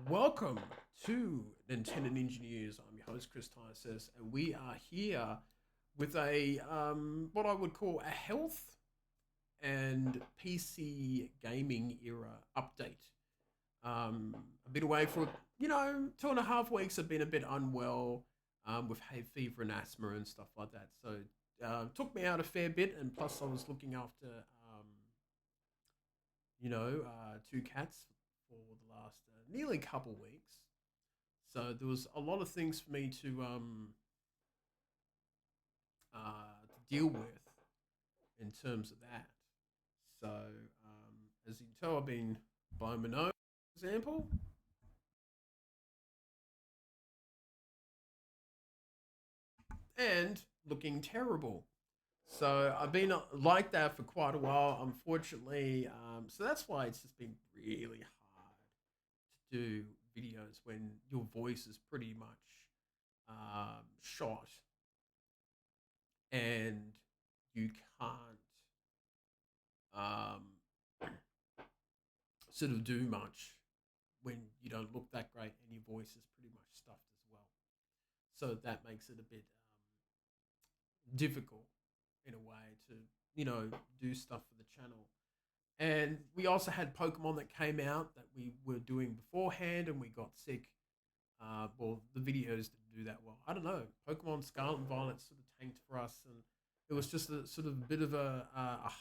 Welcome to Nintendo Ninja News. I'm your host Chris Tysis, and we are here with a what I would call a health and PC gaming era update. A bit away for 2.5 weeks. I've been a bit unwell with hay fever and asthma and stuff like that. So took me out a fair bit, and plus I was looking after two cats for the last nearly couple weeks. So there was a lot of things for me to deal with in terms of that. So as you can tell, I've been blowing my nose, for example, and looking terrible. So I've been like that for quite a while, unfortunately. So that's why it's just been really hard to do videos when your voice is pretty much shot and you can't um, sort of do much when you don't look that great and your voice is pretty much stuffed as well. So that makes it a bit difficult in a way to do stuff for the channel. And we also had Pokemon that came out that we were doing beforehand, and we got sick. Well, the videos didn't do that well. I don't know. Pokemon Scarlet and Violet sort of tanked for us, and it was just a sort of bit of a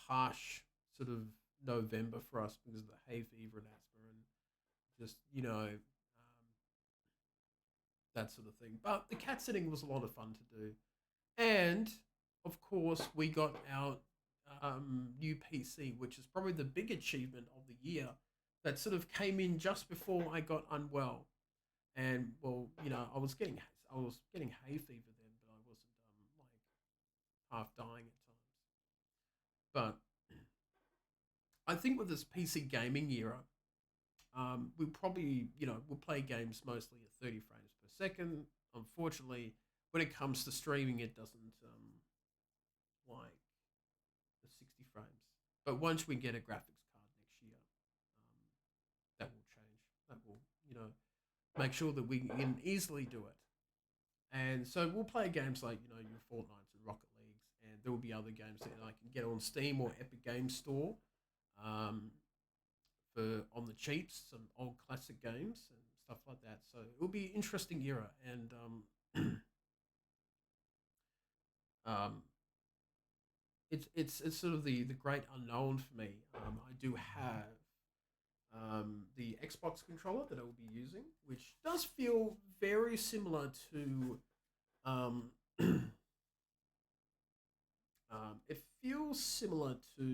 harsh sort of November for us because of the hay fever and asthma and just that sort of thing. But the cat sitting was a lot of fun to do, and of course we got our new PC, which is probably the big achievement of the year. That sort of came in just before I got unwell, and well, I was getting hay fever then, but I wasn't like half dying at times. But I think with this PC gaming era, we probably we'll play games mostly at 30 frames per second. Unfortunately, when it comes to streaming, it doesn't like the 60 frames. But once we get a graphics card next year, that will change. That will make sure that we can easily do it. And so we'll play games like your Fortnites and Rocket Leagues, and there will be other games that I can get on Steam or Epic Games Store um, for on the cheaps, some old classic games and stuff like that. So it will be an interesting era, and um, it's sort of the great unknown for me. I do have the Xbox controller that I will be using, which does feel very similar to um, it feels similar to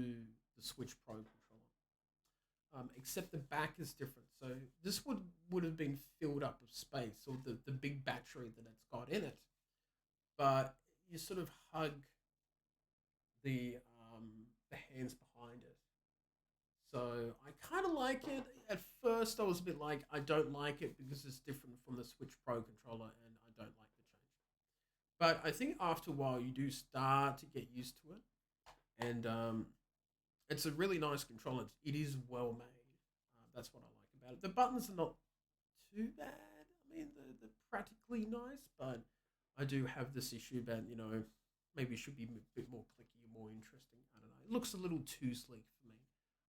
the Switch Pro controller, except the back is different. So this would have been filled up with space, or the big battery that it's got in it. But you sort of hug the the hands behind it. So I kind of like it. At first, I was a bit like, I don't like it because it's different from the Switch Pro controller, and I don't like the change. But I think after a while, you do start to get used to it, and it's a really nice controller. It is well made. That's what I like about it. The buttons are not too bad. I mean, they're practically nice, but I do have this issue about maybe it should be a bit more clicky and more interesting. I don't know. It looks a little too sleek for me.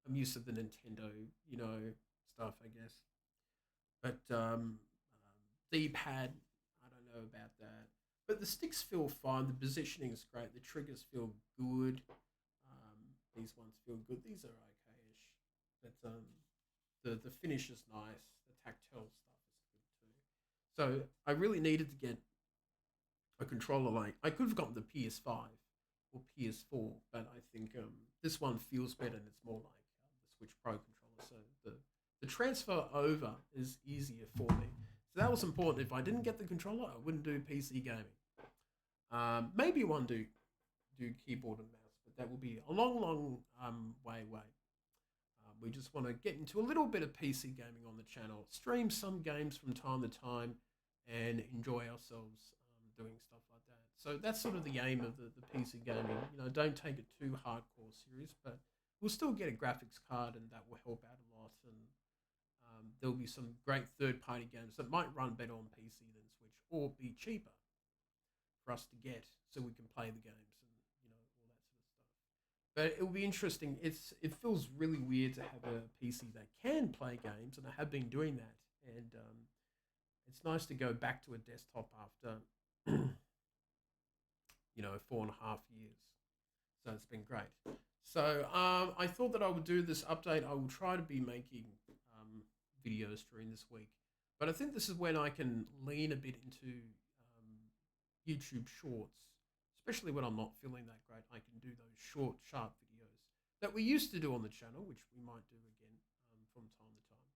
I'm used to the Nintendo, stuff, I guess. But D-pad, I don't know about that. But the sticks feel fine. The positioning is great. The triggers feel good. These ones feel good. These are okay-ish. But the finish is nice. The tactile stuff is good too. So I really needed to get a controller like I could have gotten the PS5 or PS4, but I think this one feels better and it's more like the Switch Pro controller. So the transfer over is easier for me. So that was important. If I didn't get the controller, I wouldn't do PC gaming. Maybe one do keyboard and mouse, but that will be a long, long way away. We just want to get into a little bit of PC gaming on the channel, stream some games from time to time, and enjoy ourselves doing stuff like that. So that's sort of the aim of the PC gaming. Don't take it too hardcore serious, but we'll still get a graphics card, and that will help out a lot. And there'll be some great third-party games that might run better on PC than Switch or be cheaper for us to get, so we can play the games and all that sort of stuff. But it will be interesting. It feels really weird to have a PC that can play games, and I have been doing that, and it's nice to go back to a desktop after 4.5 years. So it's been great. So I thought that I would do this update. I will try to be making videos during this week, but I think this is when I can lean a bit into YouTube Shorts, especially when I'm not feeling that great. I can do those short, sharp videos that we used to do on the channel, which we might do again from time to time.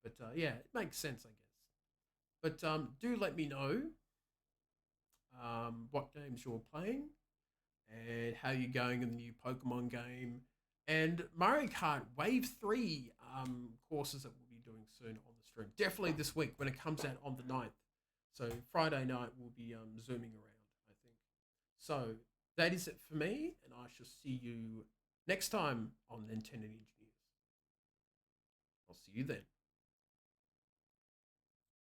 But yeah, it makes sense, I guess. But do let me know what games you're playing and how you're going in the new Pokemon game and Mario Kart Wave 3 courses that we'll be doing soon on the stream. Definitely this week when it comes out on the 9th. So Friday night we'll be zooming around, I think. So that is it for me, and I shall see you next time on Nintendo Engineers. I'll see you then.